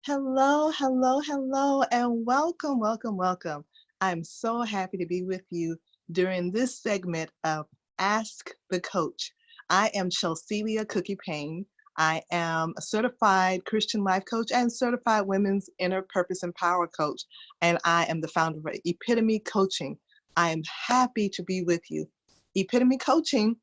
Hello, hello, hello, and welcome, welcome, welcome. I'm so happy to be with you during this segment of Ask the Coach. I am Chelsealya Payne. I am a certified Christian life coach and certified women's inner purpose and power coach, and I am the founder of Epitome Coaching. I am happy to be with you. Epitome Coaching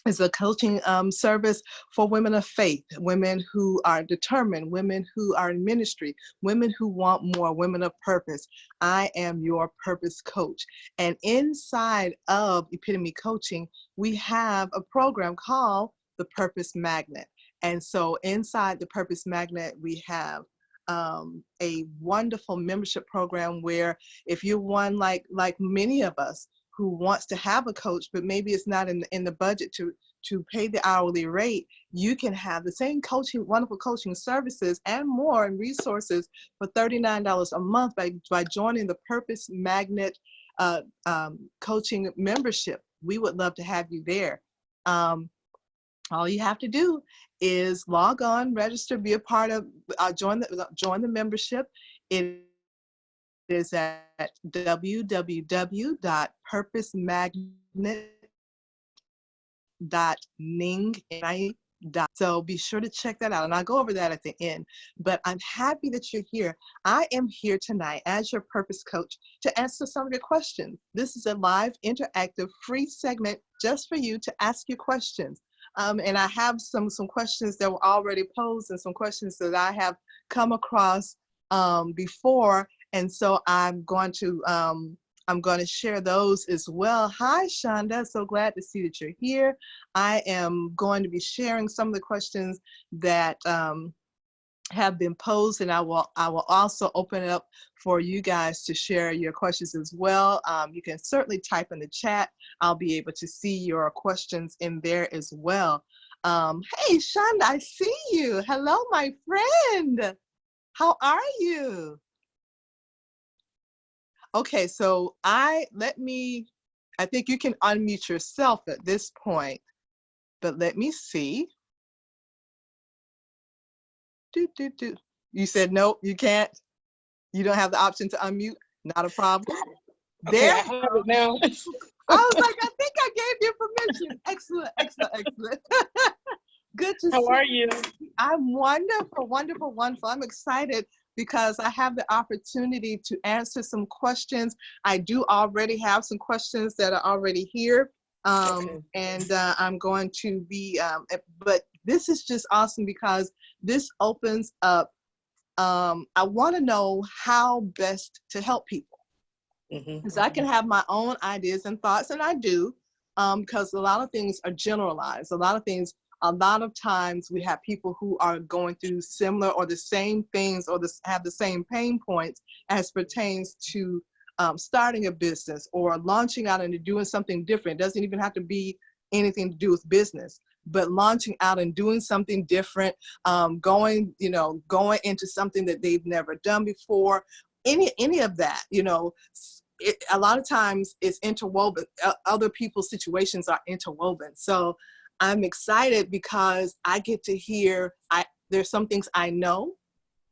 is a coaching service for women of faith, women who are determined, women who are in ministry, women who want more, women of purpose. I am your purpose coach. And inside of Epitome Coaching, we have a program called the Purpose Magnet. And so inside the Purpose Magnet, we have a wonderful membership program where if you're one like many of us who wants to have a coach, but maybe it's not in the budget to pay the hourly rate, you can have the same coaching, wonderful coaching services and more and resources for $39 a month by joining the Purpose Magnet coaching membership. We would love to have you there. All you have to do is log on, register, be a part of, join the membership. It is at www.purposemagnet.ning. So be sure to check that out, and I'll go over that at the end. But I'm happy that you're here. I am here tonight as your purpose coach to answer some of your questions. This is a live, interactive, free segment just for you to ask your questions. And I have some questions that were already posed and some questions that I have come across before. And so I'm going to share those as well. Hi, Shonda. So glad to see that you're here. I am going to be sharing some of the questions that have been posed, and I will also open it up for you guys to share your questions as well. You can certainly type in the chat. I'll be able to see your questions in there as well. Hey, Shonda, I see you. Hello, my friend. How are you? Okay, so I think you can unmute yourself at this point, but let me see. You said no, you can't. You don't have the option to unmute. Not a problem. Okay, There I have it now. I was like, I think I gave you permission. Excellent, excellent, excellent. Good to see you. How are you? I'm wonderful, wonderful, wonderful. I'm excited because I have the opportunity to answer some questions. I do already have some questions that are already here. And I'm going to be, but this is just awesome because this opens up, I want to know how best to help people. Because I can have my own ideas and thoughts, and I do, because a lot of things are generalized. A lot of times we have people who are going through similar or the same things or have the same pain points as pertains to starting a business or launching out into doing something different. It doesn't even have to be anything to do with business, but launching out and doing something different, going into something that they've never done before. Any of that, a lot of times it's interwoven. Other people's situations are interwoven. So I'm excited because I get to hear, there's some things I know,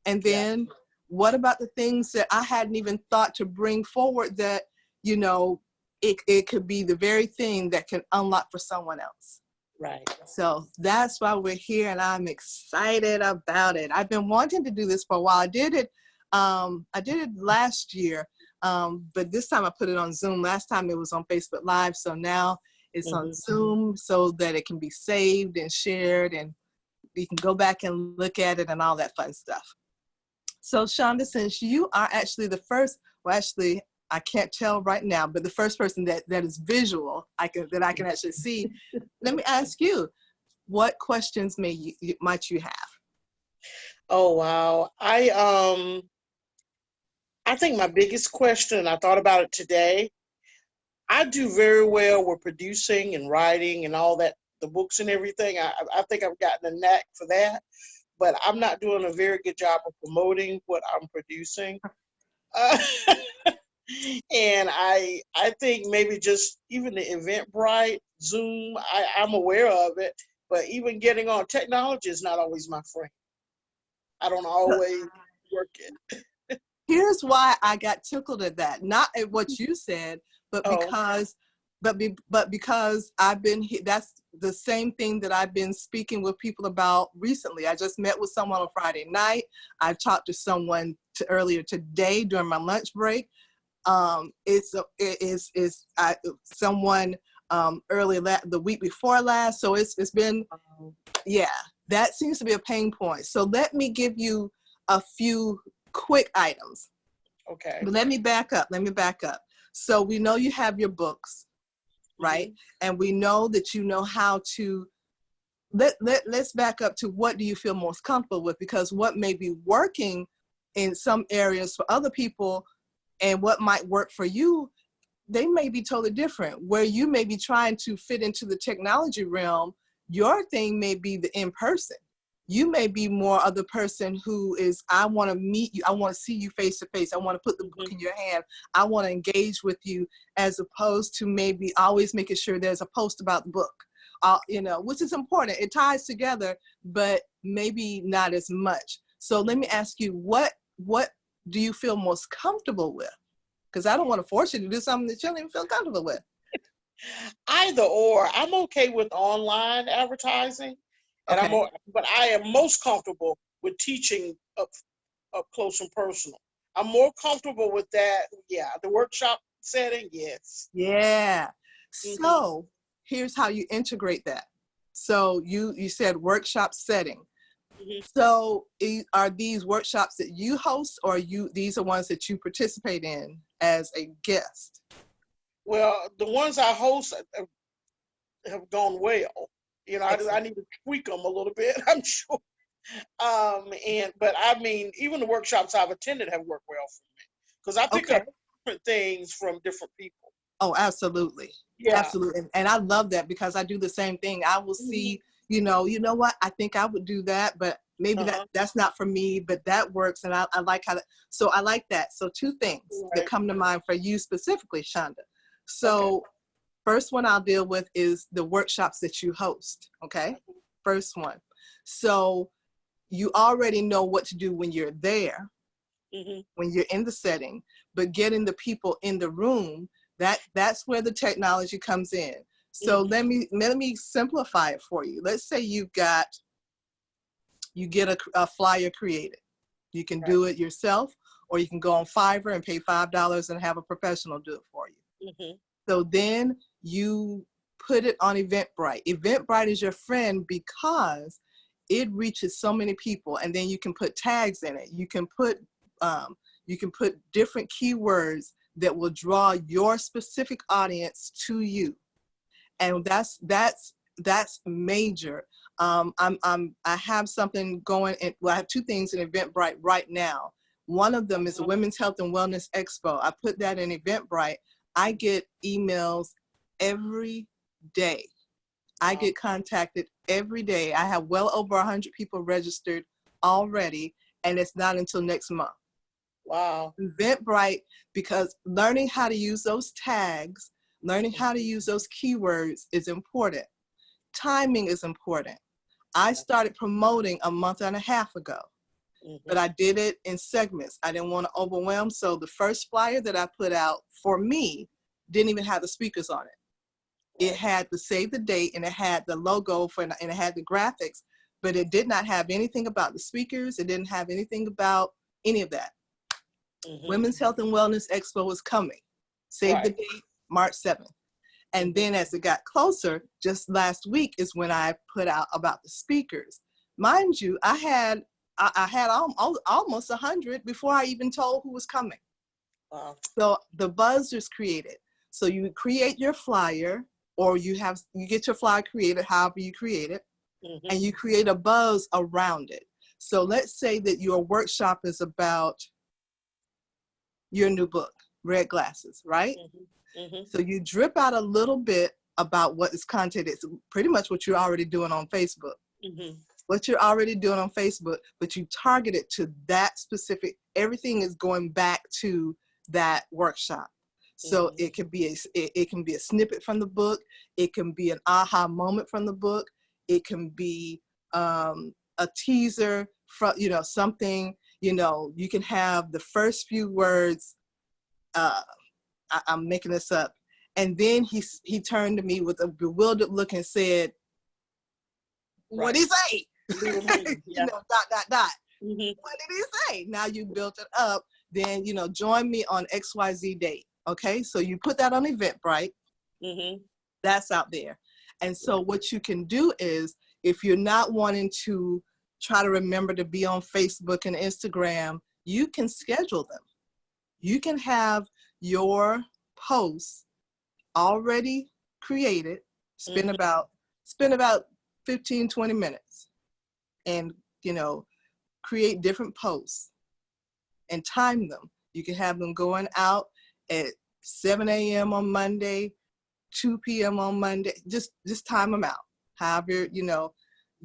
and then what about the things that I hadn't even thought to bring forward that, it could be the very thing that can unlock for someone else. Right. So that's why we're here, and I'm excited about it. I've been wanting to do this for a while. I did it last year, but this time I put it on Zoom. Last time it was on Facebook Live, so now it's on Zoom so that it can be saved and shared, and you can go back and look at it and all that fun stuff. So Shonda, since you are actually the first, well, actually, I can't tell right now, but the first person that is visual, that I can actually see, let me ask you, what questions might you have? Oh, wow. I think my biggest question, I thought about it today, I do very well with producing and writing and all that, the books and everything. I think I've gotten a knack for that, but I'm not doing a very good job of promoting what I'm producing. And I think maybe just even the Eventbrite, Zoom, I'm aware of it, but even getting on technology is not always my friend. I don't always work it. Here's why I got tickled at that. Not at what you said, but Oh, because I've been that's the same thing that I've been speaking with people about recently. I just met with someone on Friday night. I talked to someone earlier today during my lunch break. Someone the week before last. So it's been, yeah, that seems to be a pain point. So let me give you a few quick items. okay. But let me back up. So we know you have your books, right? Mm-hmm. And we know that you know how to, let's back up to what do you feel most comfortable with? Because what may be working in some areas for other people and what might work for you, they may be totally different. Where you may be trying to fit into the technology realm, your thing may be the in-person. You may be more of the person who is, I want to meet you, I want to see you face to face, I want to put the book in your hand, I want to engage with you, as opposed to maybe always making sure there's a post about the book, which is important. It ties together, but maybe not as much. So let me ask you, what do you feel most comfortable with? Because I don't want to force you to do something that you don't even feel comfortable with. Either or. I'm okay with online advertising, and Okay. but I am most comfortable with teaching up close and personal. I'm more comfortable with that. Yeah, the workshop setting, yes. Yeah. Mm-hmm. So here's how you integrate that. So you said workshop setting. Mm-hmm. So are these workshops that you host, or these are ones that you participate in as a guest? Well, the ones I host have gone well. I Excellent. need to tweak them a little bit, I'm sure. But I mean, even the workshops I've attended have worked well for me because I pick Okay. up different things from different people. Oh, absolutely. Yeah. Absolutely. And I love that because I do the same thing. I will Mm-hmm. see, you know what, I think I would do that, but maybe Uh-huh. that's not for me, but that works. And I like so I like that. So two things that Right. come to mind for you specifically, Shonda. Okay. So first one I'll deal with is the workshops that you host. Okay. First one. So you already know what to do when you're there, Mm-hmm. when you're in the setting, but getting the people in the room, that's where the technology comes in. So Mm-hmm. let me simplify it for you. Let's say you get a flyer created. You can Right. do it yourself, or you can go on Fiverr and pay $5 and have a professional do it for you. Mm-hmm. So then you put it on Eventbrite. Eventbrite is your friend because it reaches so many people, and then you can put tags in it. You can put different keywords that will draw your specific audience to you, and that's major. I have something going, well, I have two things in Eventbrite right now. One of them is the Uh-huh. Women's Health and Wellness Expo. I put that in Eventbrite. I get emails every day. I Wow. get contacted every day. I have well over 100 people registered already, and it's not until next month. Wow. Eventbrite, because learning how to use those tags, learning how to use those keywords is important. Timing is important. I started promoting a month and a half ago, but Mm-hmm. I did it in segments. I didn't want to overwhelm. So the first flyer that I put out for me didn't even have the speakers on it. It Right. had the save the date, and it had the logo and it had the graphics, but it did not have anything about the speakers. It didn't have anything about any of that. Mm-hmm. Women's Health and Wellness Expo is coming. Save the Right. date, March 7th. And Mm-hmm. then as it got closer, just last week is when I put out about the speakers. Mind you, I had almost 100 before I even told who was coming. Wow. So the buzz is created. So you create your flyer, or you get your flyer created however you create it, Mm-hmm. and you create a buzz around it. So let's say that your workshop is about your new book, Red Glasses, right? Mm-hmm. Mm-hmm. So you drip out a little bit about what its content is, pretty much what you're already doing on Facebook. Mm-hmm. What you're already doing on Facebook, but you target it to that specific, everything is going back to that workshop. So Mm-hmm. it can be a snippet from the book, it can be an aha moment from the book, it can be a teaser from, something, you know, you can have the first few words, I'm making this up. And then he turned to me with a bewildered look and said, what did he say? Yeah. You know, dot, dot, dot. Mm-hmm. What did he say? Now you built it up. Then, you know, join me on XYZ date. Okay. So you put that on Eventbrite. Mm-hmm. That's out there. And so what you can do is, if you're not wanting to try to remember to be on Facebook and Instagram, you can schedule them. You can have your posts already created, spend about 15, 20 minutes and, you know, create different posts and time them. You can have them going out at 7 a.m. on Monday, 2 p.m. on Monday. Just time them out. However, you know,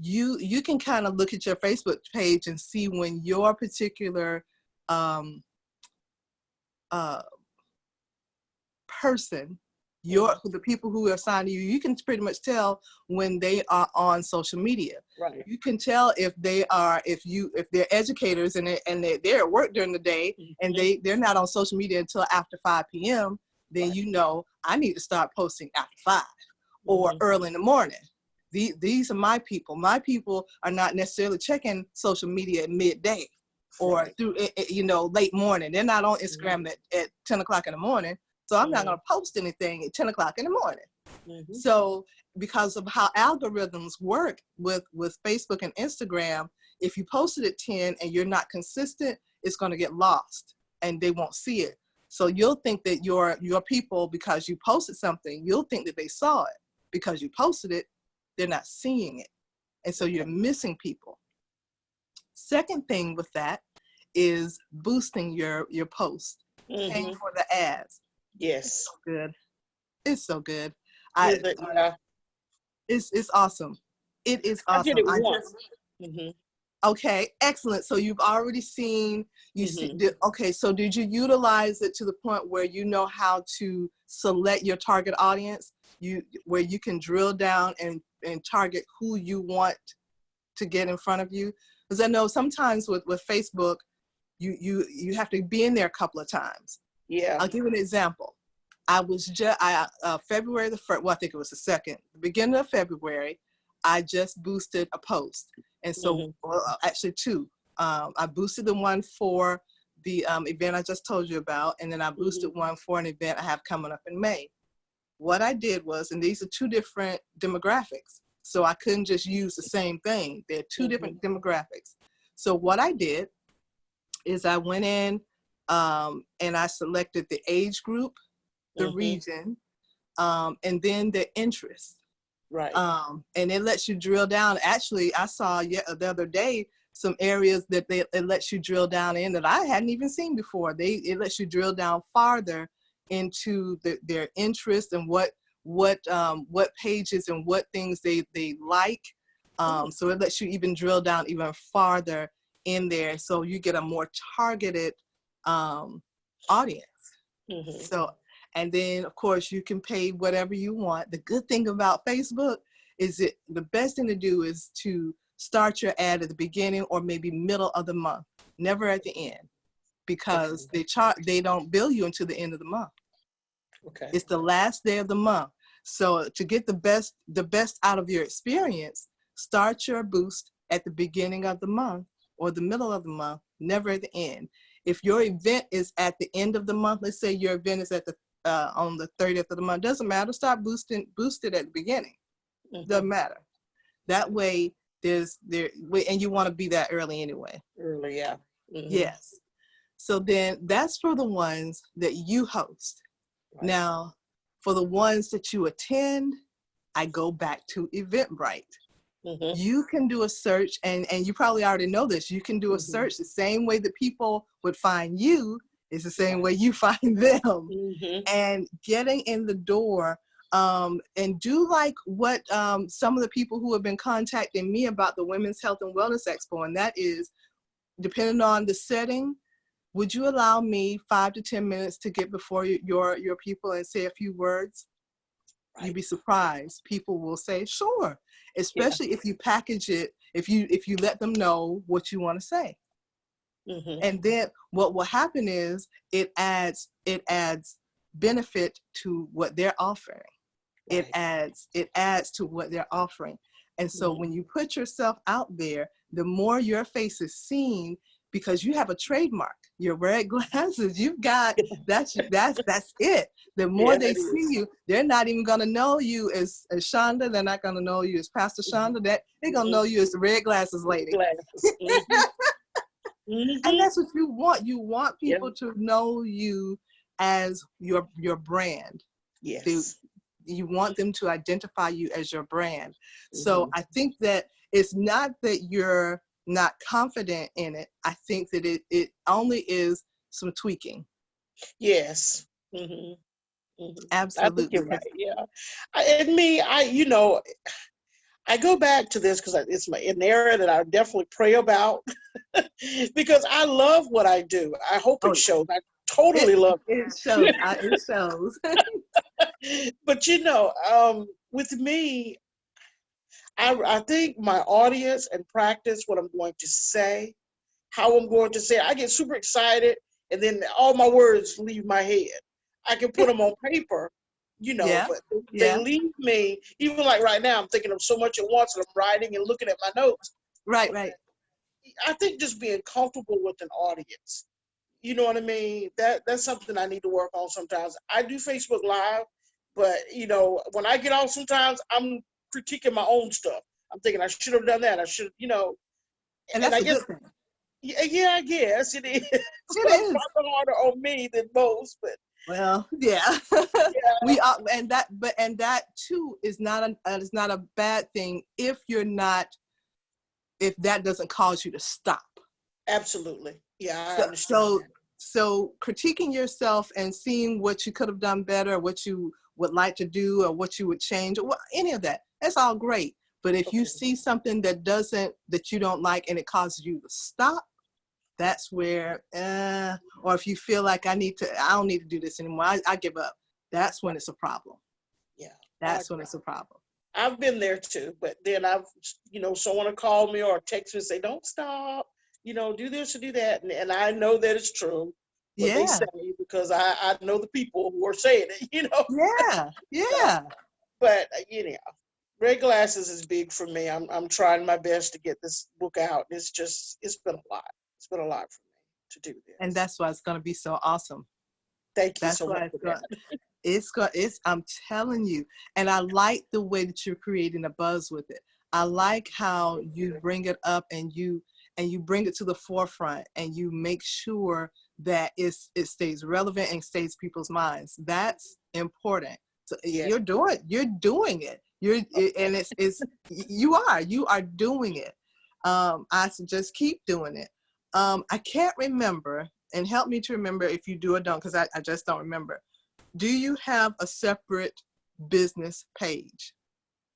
you can kind of look at your Facebook page and see when your particular person, the people who are assigned to you, you can pretty much tell when they are on social media. Right. You can tell if they're educators and they're at work during the day, and they're not on social media until after 5 p.m. Then you know I need to start posting after 5 or early in the morning. These are my people. My people are not necessarily checking social media at midday or through you know, late morning. They're not on Instagram at 10 o'clock in the morning. So I'm not going to post anything at 10 o'clock in the morning. So because of how algorithms work with Facebook and Instagram, if you post it at 10 and you're not consistent, it's going to get lost and they won't see it. So you'll think that your people, because you posted something, you'll think that they saw it. Because you posted it, they're not seeing it. And so you're missing people. Second thing with that is boosting your post, paying for the ads. Yes. It's so good. It's so good. It's awesome. It is awesome. I did it once. Okay, excellent. So you've already seen, okay, so did you utilize it to the point where you know how to select your target audience, where you can drill down and target who you want to get in front of you? Because I know sometimes with Facebook, you have to be in there a couple of times. Yeah. I'll give you an example. I was February the 1st, well, I think it was the 2nd, the beginning of February, I just boosted a post. And so, actually 2. I boosted the one for the event I just told you about, and then I boosted one for an event I have coming up in May. What I did was, and these are 2 different demographics, so I couldn't just use the same thing. They're 2 different demographics. So what I did is I went in and I selected the age group, the region, and then the interest. Right. And it lets you drill down. Actually, I saw the other day some areas that it lets you drill down in that I hadn't even seen before. It lets you drill down farther into their interest and what pages and what things they like. So it lets you even drill down even farther in there, so you get a more targeted audience. So, and then of course you can pay whatever you want. The good thing about Facebook is the best thing to do is to start your ad at the beginning or maybe middle of the month, never at the end, because they don't bill you until the end of the month. Okay. It's the last day of the month. So to get the best out of your experience, start your boost at the beginning of the month or the middle of the month, never at the end. If your event is at the end of the month, let's say your event is at the on the 30th of the month, doesn't matter. Start boosted at the beginning. Doesn't matter. That way, and you want to be that early anyway. Early, yeah. Yes. So then that's for the ones that you host. Right. Now, for the ones that you attend, I go back to Eventbrite. You can do a search, and you probably already know this. You can do a search the same way that people would find you is the same way you find them. And getting in the door, and do like what some of the people who have been contacting me about the Women's Health and Wellness Expo, and that is, depending on the setting, would you allow me 5 to 10 minutes to get before your people and say a few words? Right. You'd be surprised. People will say, sure, especially if you package it, if you let them know what you want to say. Mm-hmm. And then what will happen is it adds benefit to what they're offering. It Right. adds to what they're offering. And so Mm-hmm. when you put yourself out there, the more your face is seen, because you have a trademark, your red glasses, you've got, that's it. The more Yeah, they that see is. you, they're not even going to know you as Shonda. They're not going to know you as Pastor Shonda. That they're going to know Mm-hmm. you as the red glasses lady. Glasses. Mm-hmm. And Mm-hmm. that's what you want. You want Yeah. people to know you as your brand. Yes. You want them to identify you as your brand. So Mm-hmm. I think that it's not that you're not confident in it. I think that it only is some tweaking. Yes. Mm-hmm. Mm-hmm. I think Absolutely. you're right. Yeah. And me, I go back to this because it's an area that I definitely pray about because I love what I do. I hope it Oh, shows. I totally it love it shows. It shows. it. But with me, I think my audience and practice what I'm going to say, how I'm going to say it. I get super excited, and then all my words leave my head. I can put them on paper, Yeah. but they Yeah. leave me. Even like right now, I'm thinking of so much at once, and I'm writing and looking at my notes. Right. But Right. I think just being comfortable with an audience, you know what I mean? That's something I need to work on sometimes. I do Facebook Live, but when I get on, sometimes I'm critiquing my own stuff. I'm thinking I should have done that. I should, And and that's I a guess, good thing. yeah, I guess it is. It Some is. probably harder on me than most, but Well, yeah, yeah, we are, and that too is not a bad thing if you're not, if that doesn't cause you to stop. absolutely. Yeah, I So, understand so, that. so critiquing yourself and seeing what you could have done better, what you would like to do, or what you would change, or any of that, that's all great. But if you Okay, see something that you don't like and it causes you to stop, that's where, or if you feel like I don't need to do this anymore, I give up. That's when right. it's a problem. Yeah, I That's when agree. it's a problem. I've been there too, but then someone will call me or text me and say, "Don't stop, do this or do that," and I know that it's true what they Yeah, say because I know the people who are saying it, yeah, So, yeah. but red glasses is big for me. I'm trying my best to get this book out. It's been a lot. It's been a lot for me to do And this. that's why it's going to be so awesome. Thank you That's so much why for that. I'm telling you. And I like the way that you're creating a buzz with it. I like how you bring it up and you bring it to the forefront and you make sure that it stays relevant and stays people's minds. That's important. So Yeah. you're doing it. And you are doing it. I suggest keep doing it. I can't remember, and help me to remember if you do or don't, because I just don't remember. Do you have a separate business page,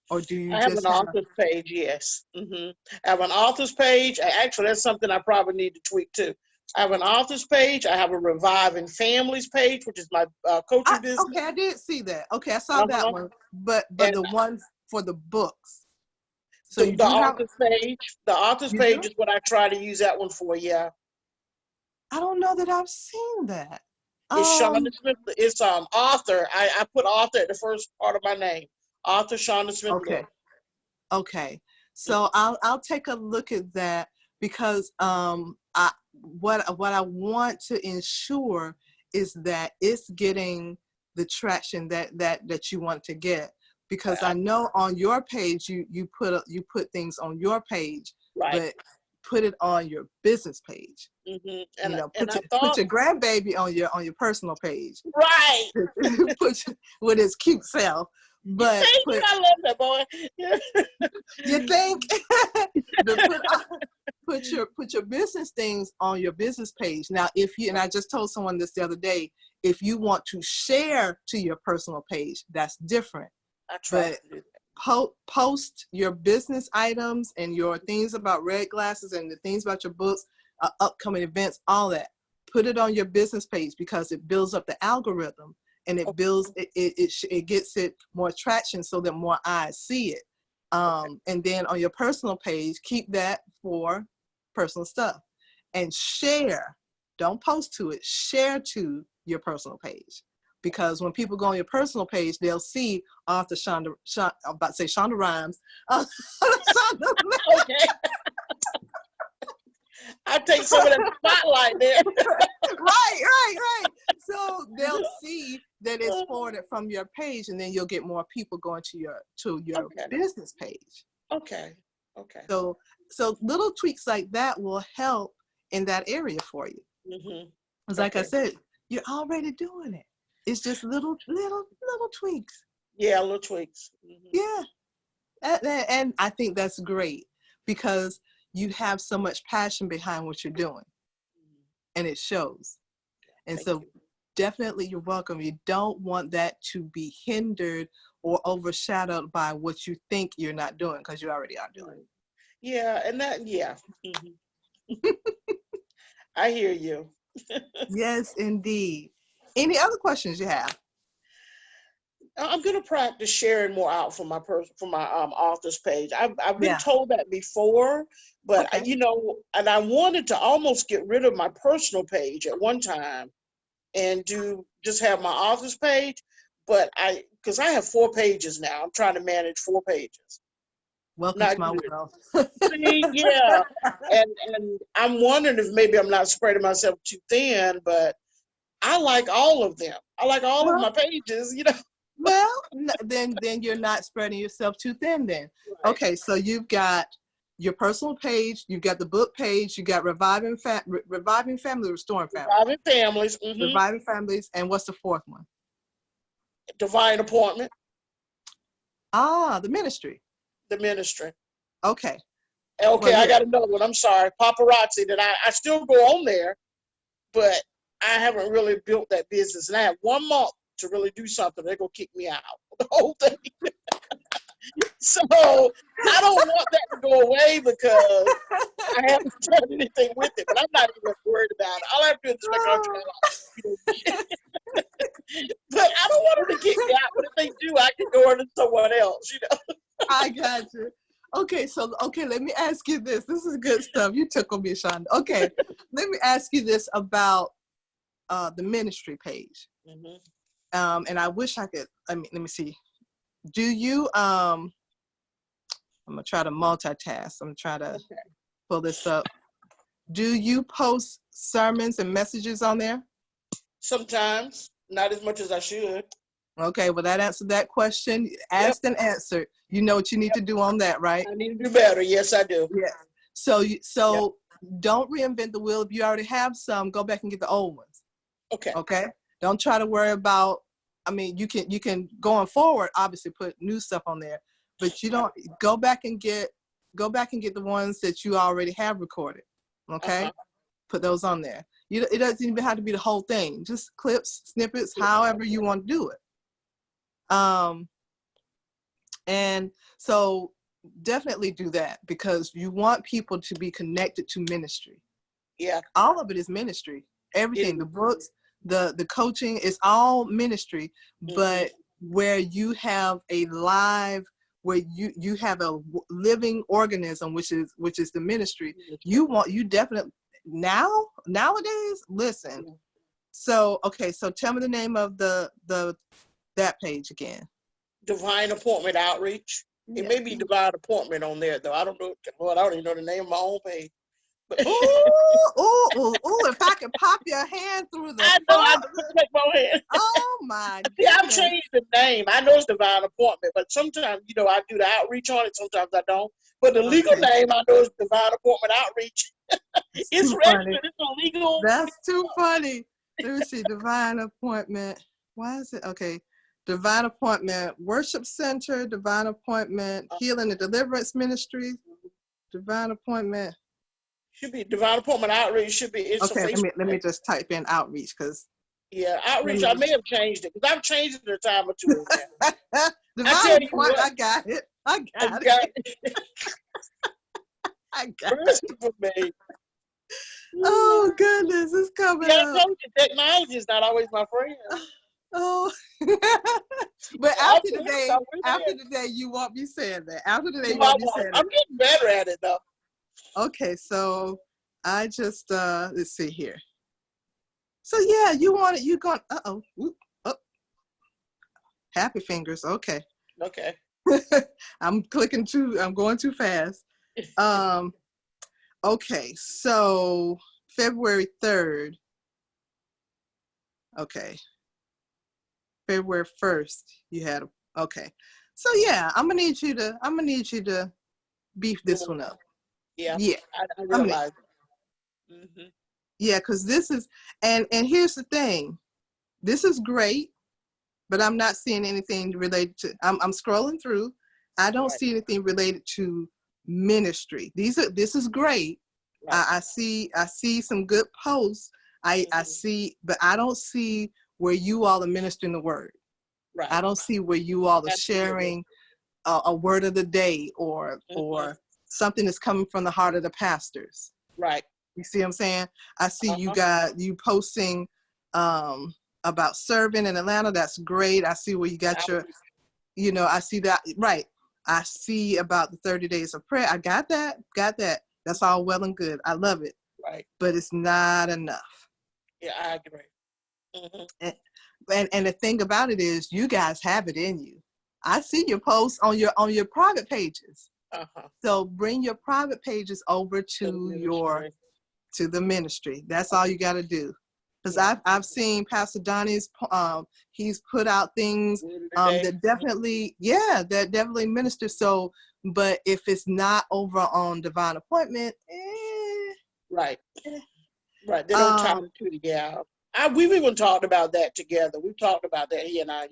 or do you I have an just have? author's page, yes. I have an author's page. Actually, that's something I probably need to tweak too. I have an author's page. I have a Reviving Families page, which is my coaching business. Okay, I did see that. Okay, I saw that Uh-huh. one, but And the ones for the books. So the, you the do have, author's page, you do? is what I try to use that one for. Yeah, I don't know that I've seen that. it's Shonda Um, Smith. It's author. I put author at the first part of my name. Author Shonda Smith okay, Lewis. okay. Mhm. So I'll take a look at that because I what I want to ensure is that it's getting the traction that you want to get, because I know on your page you put things on your page, Right. but put it on your business page. And I Put thought, your grandbaby on your personal page. right. Put with his cute self, but Thank you. put, I love that boy. you think, but put your business things on your business page. Now, if you, and I just told someone this the other day, if you want to share to your personal page, that's different. I try But to do that. post your business items and your things about red glasses and the things about your books, upcoming events, all that. Put it on your business page because it builds up the algorithm and Okay. it gets it more traction so that more eyes see it. Okay. And then on your personal page, keep that for personal stuff. and share. Don't post to it, share to your personal page. Because when people go on your personal page, they'll see author I'm about to say Shonda Rhimes. Okay. I take some of that spotlight there. Right. So they'll see that it's forwarded from your page, and then you'll get more people going to your Okay. business page. Okay. So little tweaks like that will help in that area for you. Mm-hmm. Because like I said, you're already doing it. It's just little tweaks. Yeah, little tweaks. Mm-hmm. Yeah. And I think that's great because you have so much passion behind what you're doing, and it shows. And Thank so you. definitely you're welcome. You don't want that to be hindered or overshadowed by what you think you're not doing, because you already are doing. Yeah, and that, yeah. Mm-hmm. I hear you. Yes, indeed. Any other questions you have? I'm gonna practice sharing more out for my author's page. I've been Yeah. told that before, but Okay. and I wanted to almost get rid of my personal page at one time and just have my author's page, but because I have 4 pages now, I'm trying to manage 4 pages. Welcome Not to my good. world. See, yeah, and I'm wondering if maybe I'm not spreading myself too thin, but I like all of them. I like all of my pages, Well, then you're not spreading yourself too thin then. Right. Okay, so you've got your personal page, you've got the book page, you got reviving family, restoring family. Reviving families. Mm-hmm. Reviving families, and what's the 4th one? Divine appointment. The ministry. The ministry. Okay. Okay, well, I got another one. I'm sorry. Paparazzi, that I still go on there, but I haven't really built that business. And I have 1 month to really do something. They're going to kick me out. The whole thing. So I don't want that to go away because I haven't done anything with it, but I'm not even worried about it. All I have to do is make a But I don't want them to kick me out. But if they do, I can go into someone else, I got you. Okay, let me ask you this. This is good stuff. You took me, Shonda. Okay, let me ask you this about the ministry page. Mm-hmm. And I wish I could, let me see. Do you, I'm gonna try to multitask. I'm gonna try to pull this up. Do you post sermons and messages on there? Sometimes, not as much as I should. Okay, well, that answered that question. Asked and answered. You know what you need to do on that, right? I need to do better. Yes, I do. Yeah. So don't reinvent the wheel. If you already have some, go back and get the old ones. Okay. Okay. Don't try to worry about. I mean, you can going forward, obviously put new stuff on there, but you don't go back and get the ones that you already have recorded. Okay. Put those on there. It doesn't even have to be the whole thing. Just clips, snippets, however you want to do it. And so definitely do that, because you want people to be connected to ministry. Yeah. All of it is ministry. Everything, the books, the coaching is all ministry, but where you have a live, where you have a living organism, which is the ministry, you definitely nowadays listen. So, okay, so tell me the name of that page again. Divine Appointment Outreach. It may be Divine Appointment on there, though. I don't know. Lord, I don't even know the name of my own page. Ooh, if I could pop your hand through the I know, I just take my hand. Oh my See, I've changed the name. I know it's Divine Appointment, but sometimes, I do the outreach on it. Sometimes I don't. But the legal name, I know is Divine Appointment Outreach. It's registered. It's illegal. That's too funny. Let me see. Divine Appointment. Why is it? Okay. Divine Appointment Worship Center, Divine Appointment Healing and Deliverance Ministries, Divine Appointment. Should be Divine Appointment Outreach. Should be. It's okay. Let me just type in outreach, because. Yeah, outreach. I may have changed it, because I've changed it a time or two. Divine Appointment. I got it. I got it. I got it. For me. Oh goodness, it's coming up. I told you, technology is not always my friend. Oh, but after today, you won't be saying that. After today, you won't be saying that. I'm getting better at it, though. Okay, so I just let's see here. So yeah, you want it, you going, uh-oh, whoop, oh, happy fingers, okay. Okay. I'm going too fast. Okay, so February 3rd, okay. February 1st, you had, okay. So yeah, I'm gonna need you to beef this one up. Yeah, Yeah, I I'm gonna, realize. Mm-hmm. yeah, because this is, and here's the thing, this is great, but I'm not seeing anything related to, I'm scrolling through, I don't Right. see anything related to ministry. This is great. Right. I see some good posts. I see, but I don't see where you all are ministering the word. Right. I don't see where you all are Absolutely. sharing a word of the day or something that's coming from the heart of the pastors. Right. You see what I'm saying? I see you posting about serving in Atlanta. That's great. I see where you got your, I see that. Right. I see about the 30 days of prayer. I got that. That's all well and good. I love it. Right. But it's not enough. Yeah, I agree. And the thing about it is, you guys have it in you. I see your posts on your private pages. So bring your private pages over to the ministry. That's all you got to do. Because I've seen Pastor Donnie's he's put out things that definitely minister. So, but if it's not over on Divine Appointment, right, they don't tie them to the we've even talked about that together. We've talked about that, he and I,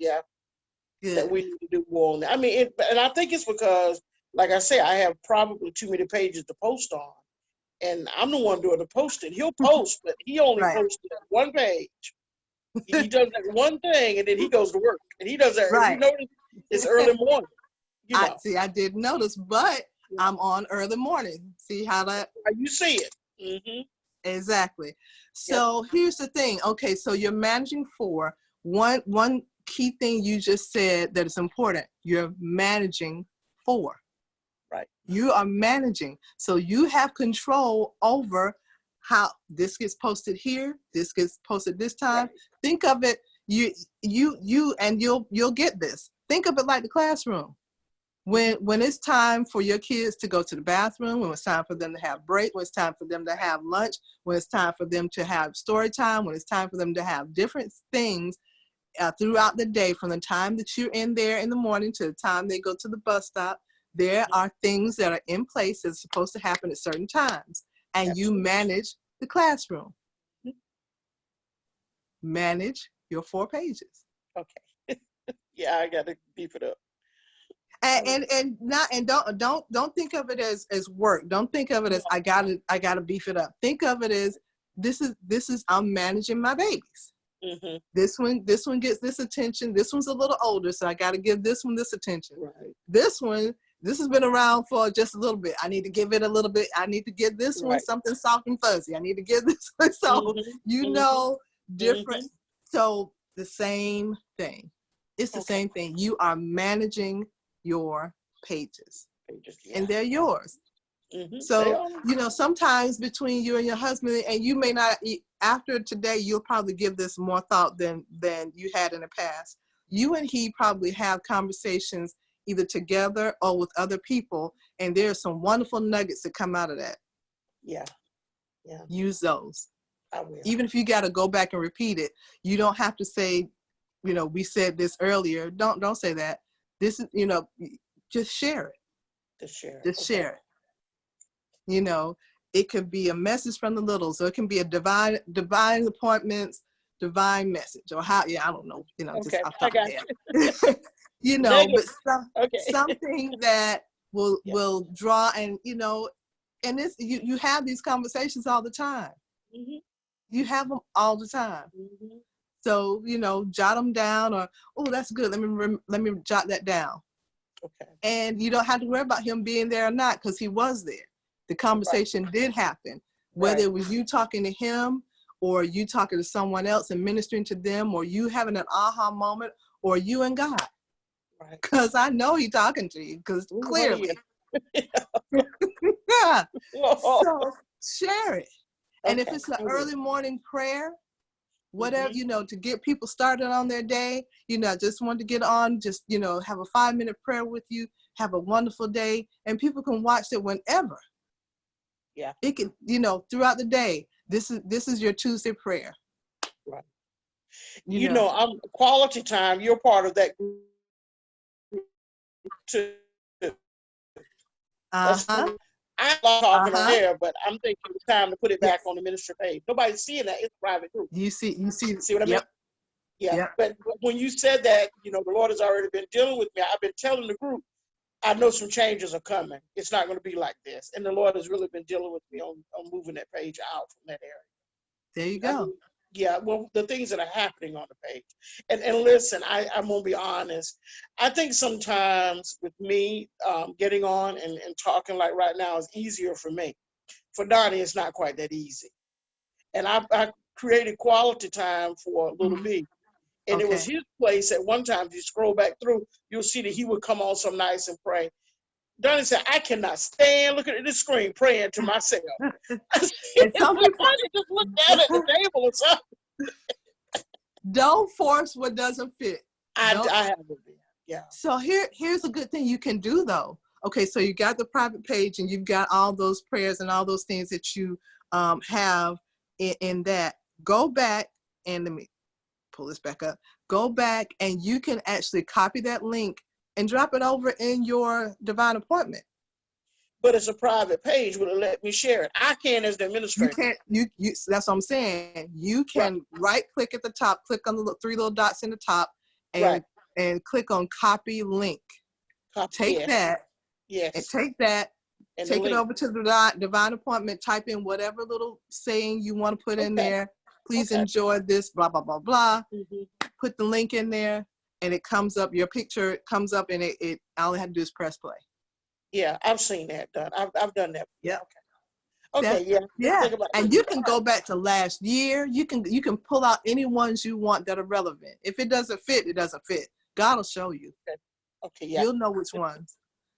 that we need to do more on that. I mean, and I think it's because, like I say, I have probably too many pages to post on. And I'm the one doing the posting. He'll post, but he only posted one page. He does that one thing, and then he goes to work. And he does that. Right. You notice it's early morning. I didn't notice, but I'm on early morning. See how that? You see it. Mm-hmm. Exactly. So here's the thing. Okay, so you're managing for one key thing you just said that is important. You're managing for. Right. You are managing. So you have control over how this gets posted here, this gets posted this time. Right. Think of it, and you'll get this. Think of it like the classroom. When it's time for your kids to go to the bathroom, when it's time for them to have break, when it's time for them to have lunch, when it's time for them to have story time, when it's time for them to have different things throughout the day, from the time that you're in there in the morning to the time they go to the bus stop, there are things that are in place that's supposed to happen at certain times. And you manage the classroom. Manage your 4 pages. Okay. Yeah, I got to beef it up. And don't think of it as work. Don't think of it as I gotta beef it up. Think of it as this is I'm managing my babies. Mm-hmm. This one gets this attention. This one's a little older, so I got to give this one this attention. Right. This has been around for just a little bit. I need to give it a little bit. I need to give this one something soft and fuzzy. I need to give this one. So different. So the same thing. It's the same thing. You are managing your pages. And they're yours. Mm-hmm. So, sometimes between you and your husband, and you may not, after today, you'll probably give this more thought than you had in the past. You and he probably have conversations either together or with other people, and there's some wonderful nuggets that come out of that. Yeah. Use those. I will. Even if you got to go back and repeat it, you don't have to say, we said this earlier. Don't say that. This is, just share it. Just share it. It could be a message from the little, so it can be a divine appointments, divine message, or how, I don't know, just off the top of my head. But something that will draw, and, and this, you have these conversations all the time. Mm-hmm. You have them all the time. Mm-hmm. So, jot them down, or, oh, that's good. Let me jot that down. Okay. And you don't have to worry about him being there or not, because he was there. The conversation did happen, whether it was you talking to him or you talking to someone else and ministering to them, or you having an aha moment, or you and God. Right. Because I know he's talking to you, because clearly. Yeah. So share it. And if Okay. it's an I will. early morning prayer, whatever, Mm-hmm. to get people started on their day, just want to get on, just, have a 5-minute prayer with you, have a wonderful day, and people can watch it whenever. Yeah. It can, throughout the day. This is your Tuesday prayer. Right. You know. I'm quality time. You're part of that group too. That's Uh-huh. I love talking on Uh-huh. air, but I'm thinking it's time to put it back Yes. on the ministry page. Nobody's seeing that. It's a private group. You see. See what I mean? Yep. Yeah. Yep. But when you said that, the Lord has already been dealing with me. I've been telling the group, I know some changes are coming. It's not going to be like this. And the Lord has really been dealing with me on moving that page out from that area. There you I go. mean, yeah, well, the things that are happening on the page. And listen, I'm going to be honest. I think sometimes with me getting on and talking like right now is easier for me. For Donnie, it's not quite that easy. And I created quality time for little Mhm. B. And it was Okay. his place at one time. If you scroll back through, you'll see that he would come on some nights and pray. Donnie said, I cannot stand looking at this screen praying to myself. I said, And it's some like, people why don't you just look down at the table or something? don't force what doesn't fit. Don't. I haven't been. Yeah. So here's a good thing you can do though. Okay, so you got the private page and you've got all those prayers and all those things that you have in that. Go back and let me pull this back up. Go back and you can actually copy that link and drop it over in your divine appointment. But it's a private page. Will it let me share it? I can as the You administrator. can't, you that's what I'm saying. You Right. can right click at the top, click on the 3 little dots in the top Right. and click on copy link. Take Yes. that and Yes. And the take it link. over to the divine appointment, type in whatever little saying you want to put in Okay. there. Please Okay. enjoy this, blah, blah, blah, blah. Mm-hmm. Put the link in there and it comes up, your picture comes up and it all I have to do is press play. Yeah, I've seen that done. I've done that. Yep. Okay. Yeah. Let's Yeah. think about And that. you can go back to last year. You can pull out any ones you want that are relevant. If it doesn't fit, it doesn't fit. God will show you. Okay. Okay. Yeah. You'll know which ones.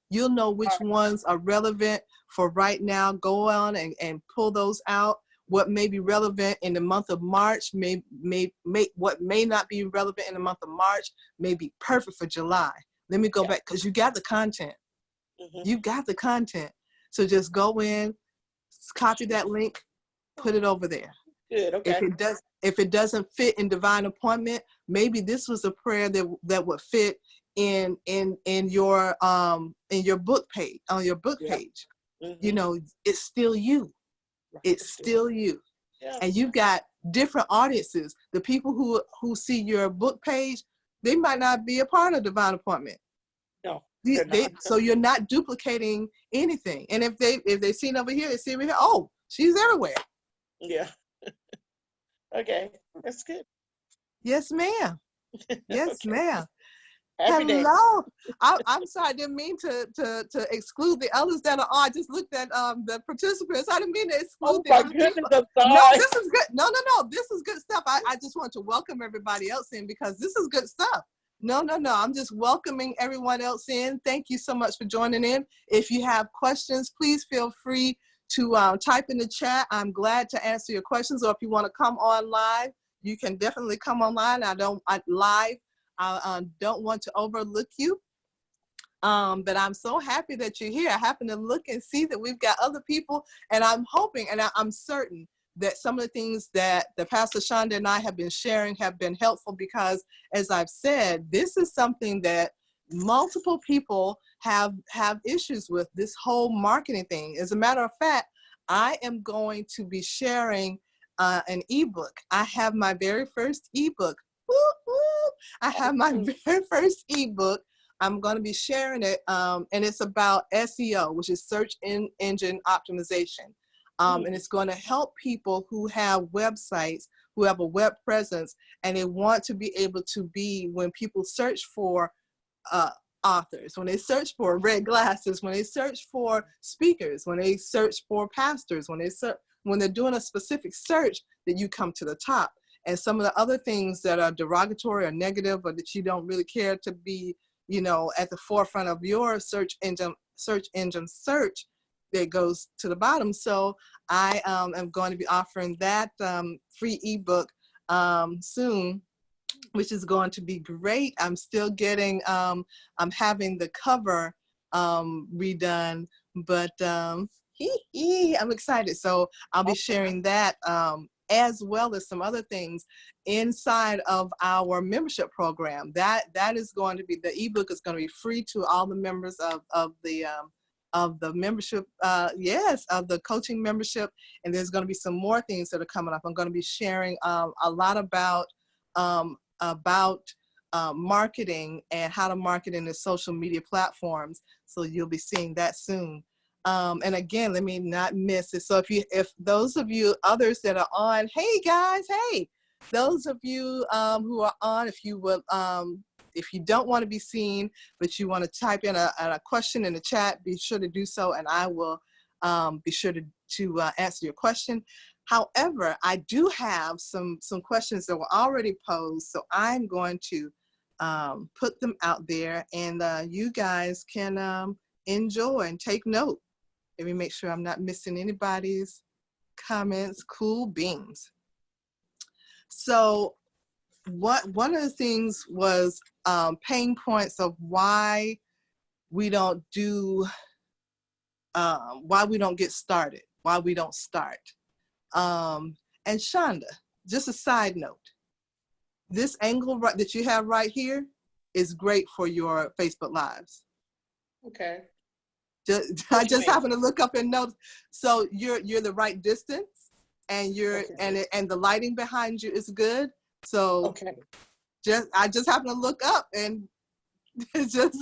You'll know which ones are relevant for right now. Go on and pull those out. What may be relevant in the month of March what may not be relevant in the month of March may be perfect for July. Let me go Yeah. back because you got the content. Mm-hmm. You got the content. So just go in, copy that link, put it over there. Good. Okay. If it doesn't fit in divine appointment, maybe this was a prayer that would fit in your book page, on your book Yeah. page. Mm-hmm. It's still you. Right. It's still you. Yeah. And you've got different audiences. The people who see your book page, they might not be a part of divine appointment. No, they're not. So you're not duplicating anything. And if they see it over here, they see over here, oh, she's everywhere. Yeah. Okay. That's good. Yes, ma'am. Yes, Okay. ma'am. Happy day. Hello. I'm sorry. I didn't mean to exclude the others that are on. I just looked at the participants. I didn't mean to exclude Oh the my other goodness, people. I'm No, sorry. this is good. No. This is good stuff. I just want to welcome everybody else in because this is good stuff. No. I'm just welcoming everyone else in. Thank you so much for joining in. If you have questions, please feel free to type in the chat. I'm glad to answer your questions. Or if you want to come on live, you can definitely come online. I don't want to overlook you. But I'm so happy that you're here. I happen to look and see that we've got other people, and I'm hoping and I'm certain that some of the things that the Pastor Shonda and I have been sharing have been helpful because, as I've said, this is something that multiple people have issues with, this whole marketing thing. As a matter of fact, I am going to be sharing an ebook. I have my very first ebook. Woo, woo. I have my very first ebook. I'm going to be sharing it, and it's about SEO, which is search engine optimization. And it's going to help people who have websites, who have a web presence, and they want to be able to be, when people search for authors, when they search for red glasses, when they search for speakers, when they search for pastors, when they're doing a specific search, that you come to the top. And some of the other things that are derogatory or negative, or that you don't really care to be, at the forefront of your search engine search, that goes to the bottom. So I am going to be offering that free ebook soon, which is going to be great. I'm still getting, I'm having the cover redone, but I'm excited. So I'll be sharing that as well as some other things inside of our membership program. That is going to be, the ebook is going to be free to all the members of the membership, yes, of the coaching membership. And there's going to be some more things that are coming up. I'm going to be sharing a lot about marketing and how to market in the social media platforms. So you'll be seeing that soon. And again, let me not miss it. So if those of you others that are on, hey guys, hey, those of you who are on, if you don't want to be seen, but you want to type in a question in the chat, be sure to do so, and I will be sure to answer your question. However, I do have some questions that were already posed, so I'm going to put them out there, and you guys can enjoy and take note. Let me make sure I'm not missing anybody's comments. Cool beans. So one of the things was pain points of why we don't get started, why we don't start. And Shonda, just a side note, this angle that you have right here is great for your Facebook Lives. Okay. I just happened to look up and notice. So you're the right distance, and and the lighting behind you is good. So okay. I just happened to look up, and it's just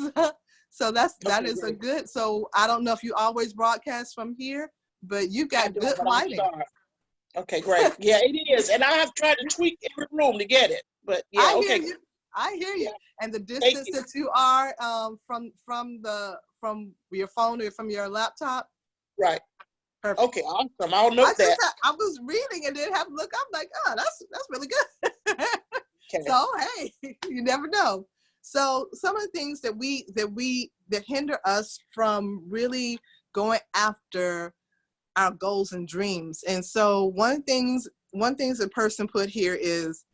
so that is a good. So I don't know if you always broadcast from here, but you got good lighting. Okay, great. Yeah, it is, and I have tried to tweak every room to get it, but yeah, I hear you. I hear you. And the distance that you are from your phone or from your laptop. Right. Perfect. Okay, awesome. I'll note that. I was reading and then have a look. I'm like, oh, that's really good. Okay. So hey, you never know. So some of the things that hinder us from really going after our goals and dreams. And so one thing the person put here is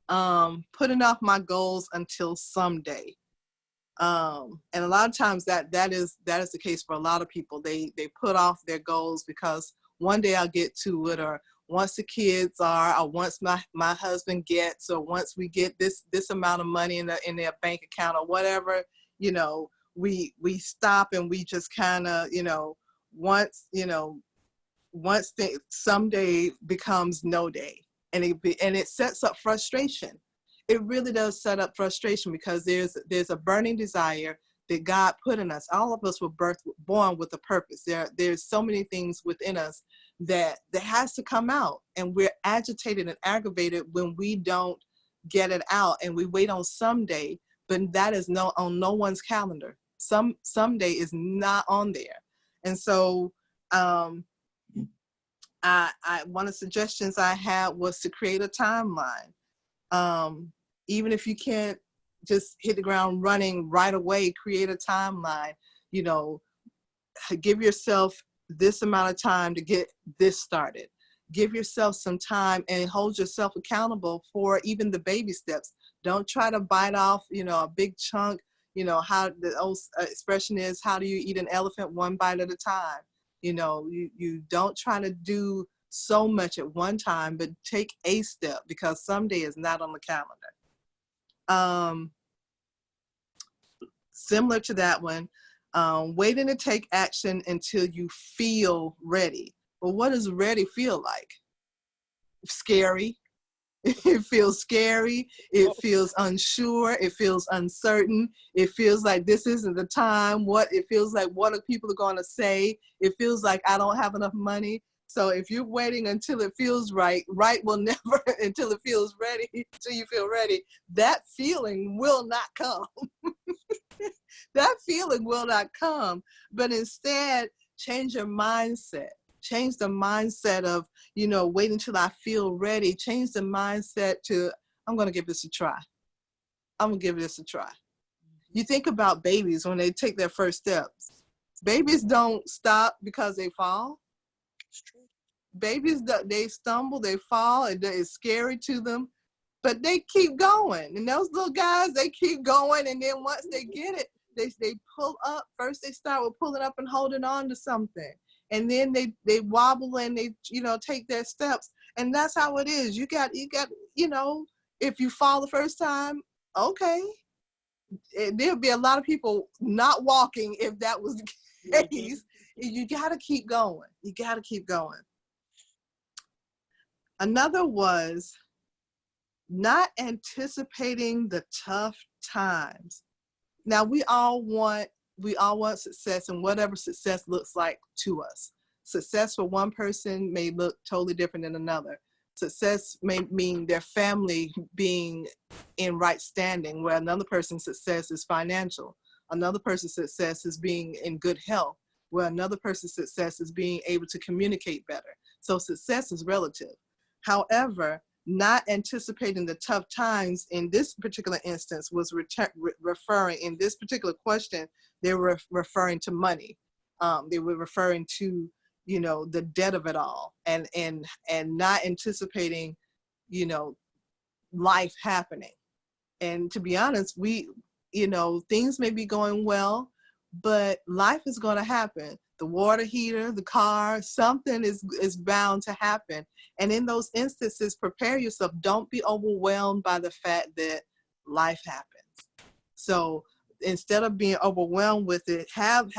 putting off my goals until someday. And a lot of times that is the case for a lot of people. They put off their goals because one day I'll get to it, or once the kids are, or once my husband gets, or once we get this amount of money in their bank account or whatever, we stop and we just kind of, once someday becomes no day, and it sets up frustration. It really does set up frustration because there's a burning desire that God put in us. All of us were born with a purpose. There's so many things within us that has to come out, and we're agitated and aggravated when we don't get it out, and we wait on someday, but that is on no one's calendar. Someday is not on there. And so one of the suggestions I had was to create a timeline. Even if you can't just hit the ground running right away, create a timeline. Give yourself this amount of time to get this started. Give yourself some time and hold yourself accountable for even the baby steps. Don't try to bite off, a big chunk. How the old expression is, how do you eat an elephant one bite at a time? You don't try to do so much at one time, but take a step, because someday is not on the calendar. Similar to that one, waiting to take action until you feel ready. Well, what does ready feel like? Scary. It feels scary. It feels unsure. It feels uncertain. It feels like this isn't the time. It feels like, what are people going to say? It feels like I don't have enough money. So if you're waiting until it feels right will never, until it feels ready, until you feel ready, that feeling will not come. That feeling will not come. But instead, change your mindset. Change the mindset of, wait until I feel ready. Change the mindset to, I'm going to give this a try. I'm going to give this a try. You think about babies when they take their first steps. Babies don't stop because they fall. It's true. Babies, they stumble, they fall, it's scary to them, but they keep going. And those little guys, they keep going. And then once they get it, they pull up. First, they start with pulling up and holding on to something. And then they wobble and they, take their steps. And that's how it is. You got, if you fall the first time, okay. There'll be a lot of people not walking if that was the case. You got to keep going. You got to keep going. Another was not anticipating the tough times. Now we all want success, and whatever success looks like to us. Success for one person may look totally different than another. Success may mean their family being in right standing, where another person's success is financial. Another person's success is being in good health, where another person's success is being able to communicate better. So success is relative. However, not anticipating the tough times in this particular instance was referring, in this particular question, they were referring to money. They were referring to, the debt of it all, and not anticipating, life happening. And to be honest, things may be going well, but life is going to happen. The water heater, the car, something is bound to happen. And in those instances, prepare yourself. Don't be overwhelmed by the fact that life happens. So instead of being overwhelmed with it, have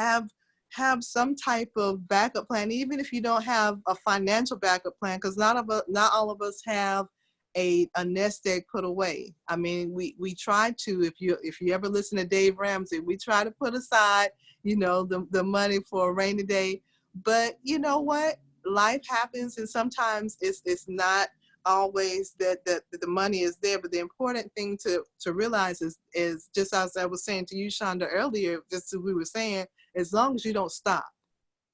some type of backup plan, even if you don't have a financial backup plan, because not all of us have a nest egg put away. I mean, we try to, if you ever listen to Dave Ramsey, we try to put aside, the money for a rainy day. But you know what? Life happens, and sometimes it's not always that the money is there. But the important thing to realize is just as I was saying to you, Shonda, earlier, just as we were saying, as long as you don't stop.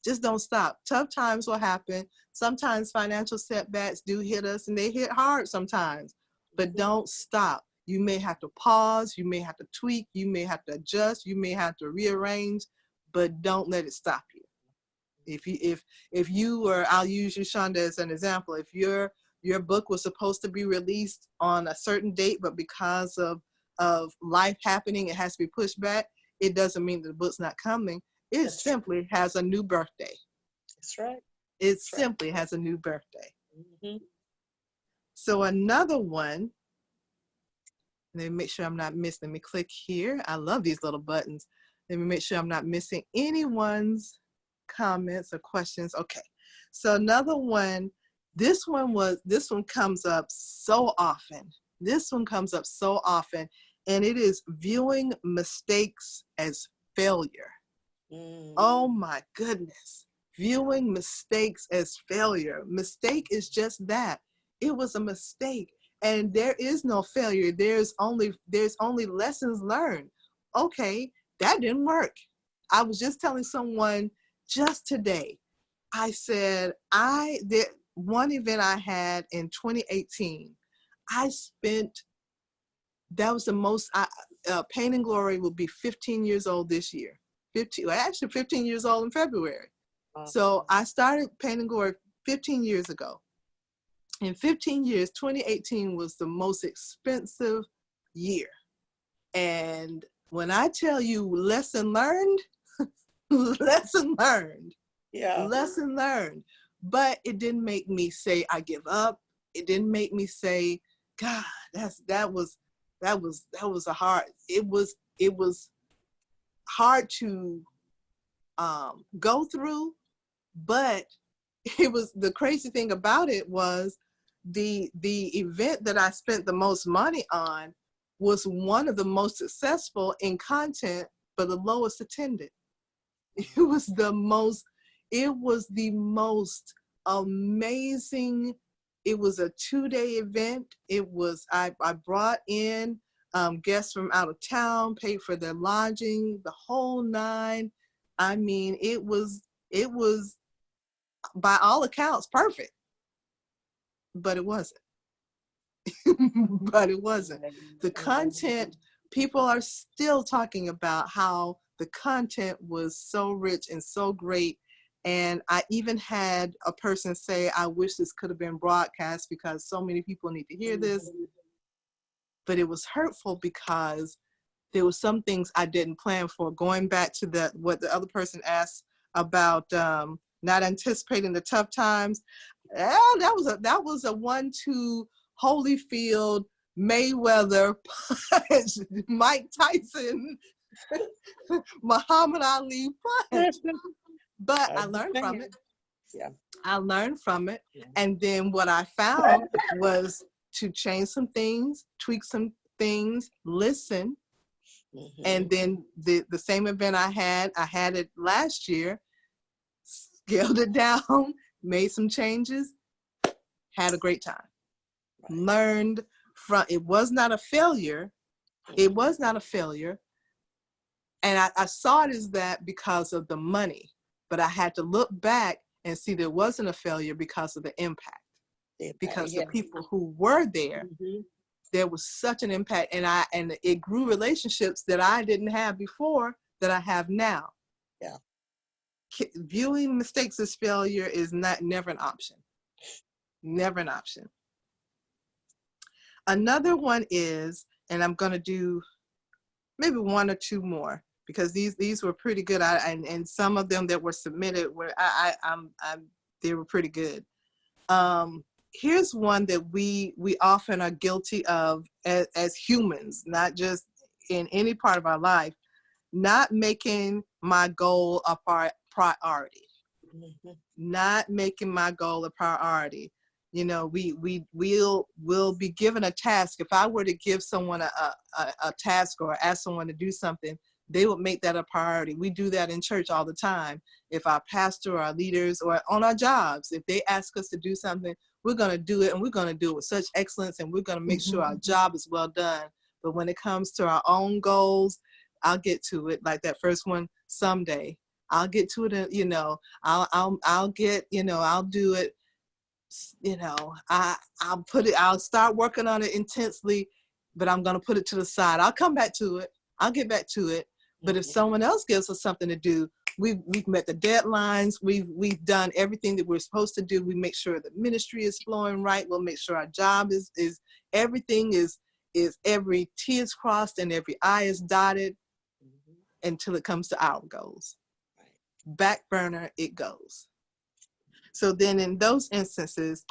Just don't stop. Tough times will happen. Sometimes financial setbacks do hit us, and they hit hard sometimes, but don't stop. You may have to pause, you may have to tweak, you may have to adjust, you may have to rearrange, but don't let it stop you. If you were, I'll use you, Shonda, as an example. If your book was supposed to be released on a certain date, but because of life happening, it has to be pushed back, it doesn't mean that the book's not coming. It simply has a new birthday. That's right. It simply has a new birthday. Mm-hmm. So another one, let me make sure I'm not missing. Let me click here. I love these little buttons. Let me make sure I'm not missing anyone's comments or questions. Okay. So another one, this one comes up so often. This one comes up so often, and it is viewing mistakes as failure. Oh my goodness. Viewing mistakes as failure. Mistake is just that. It was a mistake. And there is no failure. There's only lessons learned. Okay, that didn't work. I was just telling someone just today, I said, one event I had in 2018, that was the most, Pain and Glory will be 15 years old this year. 15 years old in February. So I started Pain and Glory 15 years ago. In 15 years, 2018 was the most expensive year. And when I tell you lesson learned, lesson learned. Yeah. Lesson learned. But it didn't make me say I give up. It didn't make me say, God, that was a hard. It was hard to go through, but it was, the crazy thing about it was the event that I spent the most money on was one of the most successful in content, but the lowest attended. It was the most amazing. It was a 2-day event. It was, I brought in guests from out of town, paid for their lodging, the whole nine. I mean, it was by all accounts perfect, but it wasn't. But it wasn't. The content, people are still talking about how The content was so rich and so great. And I even had a person say, I wish this could have been broadcast because so many people need to hear this. But it was hurtful because there were some things I didn't plan for. Going back to what the other person asked about not anticipating the tough times. That was a 1-2 Holyfield, Mayweather punch, Mike Tyson, Muhammad Ali punch. But I learned from it. Yeah. I learned from it. And then what I found was to change some things, tweak some things, listen. And then the same event I had it last year, scaled it down, made some changes, had a great time. Learned from, it was not a failure. It was not a failure. And I saw it as that because of the money, but I had to look back and see there wasn't a failure because of the impact. Because the people who were there, there was such an impact, and it grew relationships that I didn't have before that I have now. Yeah. Viewing mistakes as failure is never an option. Never an option. Another one is, and I'm going to do maybe 1 or 2 more because these were pretty good. And some of them that were submitted were they were pretty good. Here's one that we often are guilty of as humans, not just in any part of our life, not making my goal a priority. Not making my goal a priority. You know, we'll be given a task. If I were to give someone a task or ask someone to do something, they would make that a priority. We do that in church all the time. If our pastor or our leaders or on our jobs, if they ask us to do something, we're going to do it, and we're going to do it with such excellence, and we're going to make sure our job is well done. But when it comes to our own goals, I'll get to it. Like that first one, someday I'll get to it. You know, I'll get, you know, I'll do it. You know, I'll start working on it intensely, but I'm going to put it to the side. I'll come back to it. I'll get back to it. But if someone else gives us something to do, we've met the deadlines. We've done everything that we're supposed to do. We make sure the ministry is flowing right. We'll make sure our job is everything is every T is crossed and every I is dotted until it comes to our goals. Back burner it goes. So then in those instances,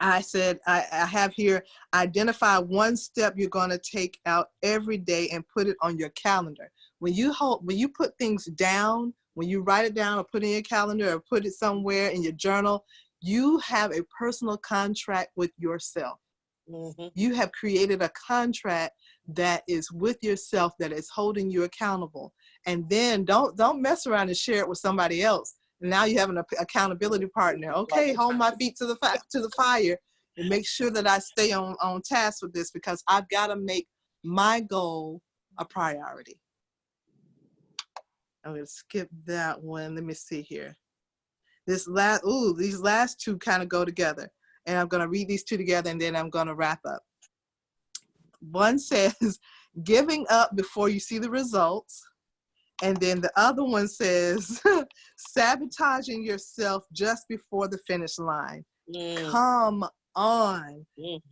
I said, I have here, identify 1 step you're going to take out every day and put it on your calendar. When you put things down, when you write it down or put it in your calendar or put it somewhere in your journal, you have a personal contract with yourself. You have created a contract that is with yourself, that is holding you accountable. And then don't mess around and share it with somebody else. And now you have an accountability partner. Okay, hold my feet to the fire and make sure that I stay on task with this, because I've got to make my goal a priority. I'm going to skip that one. Let me see here. These last 2 kind of go together. And I'm going to read these 2 together, and then I'm going to wrap up. One says, giving up before you see the results. And then the other one says, sabotaging yourself just before the finish line. Come on.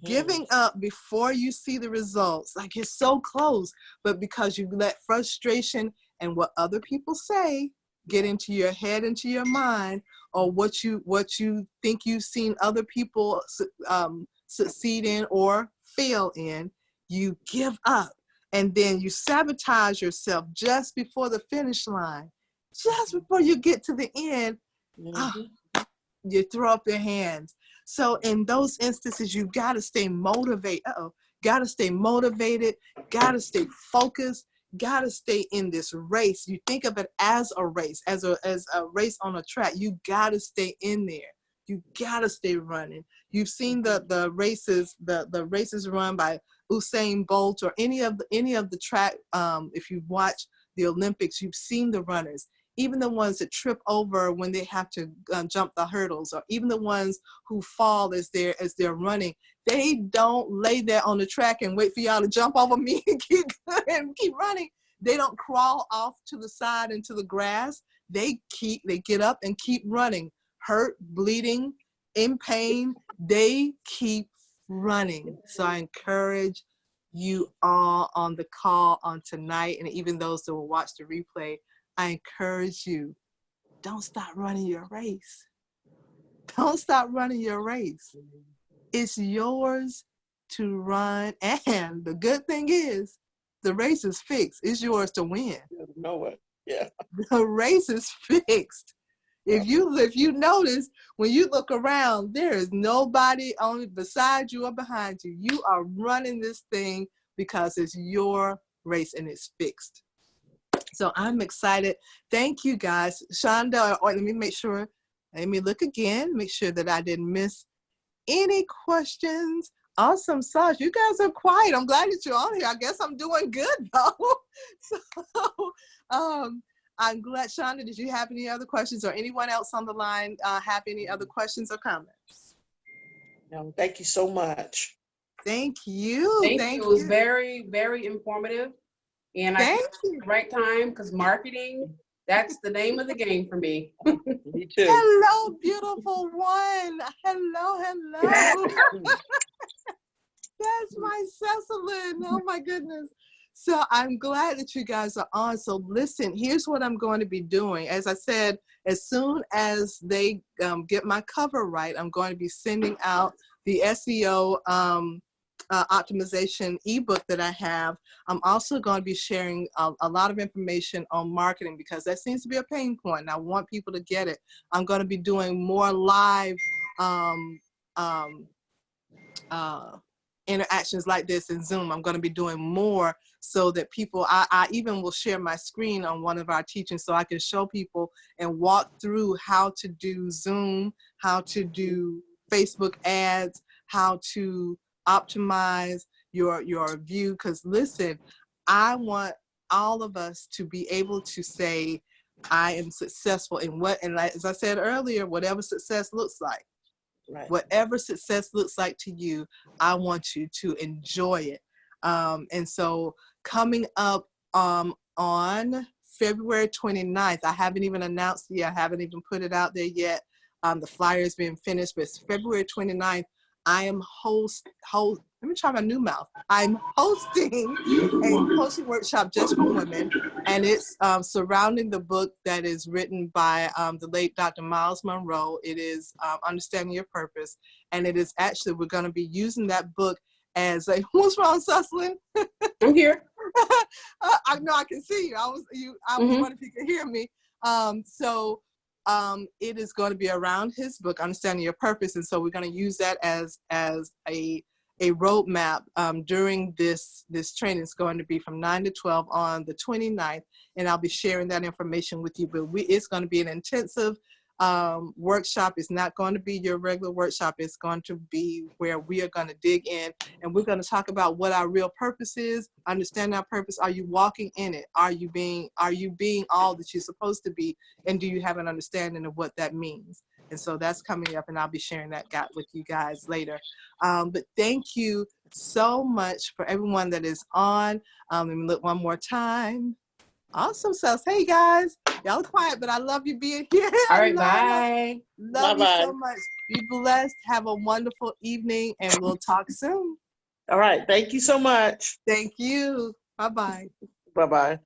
Giving up before you see the results. Like, it's so close, but because you let frustration and what other people say get into your head, into your mind, or what you think you've seen other people succeed in or fail in, you give up. And then you sabotage yourself just before the finish line. Just before you get to the end, you throw up your hands. So in those instances, you got to stay motivated. Got to stay motivated. Got to stay focused. Got to stay in this race. You think of it as a race, as a race on a track. You got to stay in there. You got to stay running. You've seen the races run by Usain Bolt or any of the track. If you watch the Olympics, you've seen the runners, even the ones that trip over when they have to jump the hurdles, or even the ones who fall as they're running. They don't lay there on the track and wait for y'all to jump over me and keep running. They don't crawl off to the side into the grass. They get up and keep running, hurt, bleeding, in pain. They keep running. So I encourage you all on the call on tonight, and even those that will watch the replay, I encourage you, don't stop running your race. Don't stop running your race. It's yours to run. And the good thing is, the race is fixed. It's yours to win. Know it. Yeah. The race is fixed. If you notice, when you look around, there is nobody on beside you or behind you. You are running this thing because it's your race and it's fixed. So I'm excited. Thank you, guys. Shonda, let me make sure. Let me look again. Make sure that I didn't miss any questions. Awesome, Saj. You guys are quiet. I'm glad that you're on here. I guess I'm doing good, though. So, I'm glad. Shonda, did you have any other questions, or anyone else on the line have any other questions or comments? No, thank you so much. Thank you. Thank you. It was very, very informative. And I think it's the right time, because marketing, that's the name of the game for me. Me too. Hello, beautiful one. Hello. That's my Cecilyn. Oh my goodness. So I'm glad that you guys are on. So listen, here's what I'm going to be doing. As I said, as soon as they get my cover right, I'm going to be sending out the SEO optimization ebook that I have. I'm also going to be sharing a lot of information on marketing, because that seems to be a pain point, and I want people to get it. I'm going to be doing more live interactions like this in Zoom. I'm going to be doing more so that people, I even will share my screen on one of our teachings so I can show people and walk through how to do Zoom, how to do Facebook ads, how to optimize your view. Because listen, I want all of us to be able to say, I am successful in what, and like, as I said earlier, whatever success looks like. Right. Whatever success looks like to you, I want you to enjoy it. And so coming up on February 29th, I haven't even announced it yet, I haven't even put it out there yet. The flyer is being finished, but it's February 29th. I am let me try my new mouth. I'm hosting a coaching workshop just for women, and it's surrounding the book that is written by the late Dr. Miles Monroe. It is Understanding Your Purpose, and it is actually, we're going to be using that book as a, what's wrong, Cecilyn? I'm here. I know I can see you. I was wondering if you could hear me. It is going to be around his book, Understanding Your Purpose. And so we're going to use that as a roadmap during this training. It's going to be from 9 to 12 on the 29th. And I'll be sharing that information with you. But it's going to be an intensive workshop. It's not going to be your regular workshop. It's going to be where we are going to dig in, and we're going to talk about what our real purpose is. Understand our purpose. Are you walking in it? Are you being all that you're supposed to be? And do you have an understanding of what that means? And so that's coming up, and I'll be sharing that with you guys later. But thank you so much for everyone that is on. Let me look one more time. Awesome sauce. Hey guys, y'all are quiet, but I love you being here. All right, bye. Love you so much. Be blessed. Have a wonderful evening, and we'll talk soon. All right. Thank you so much. Thank you. Bye-bye. Bye-bye.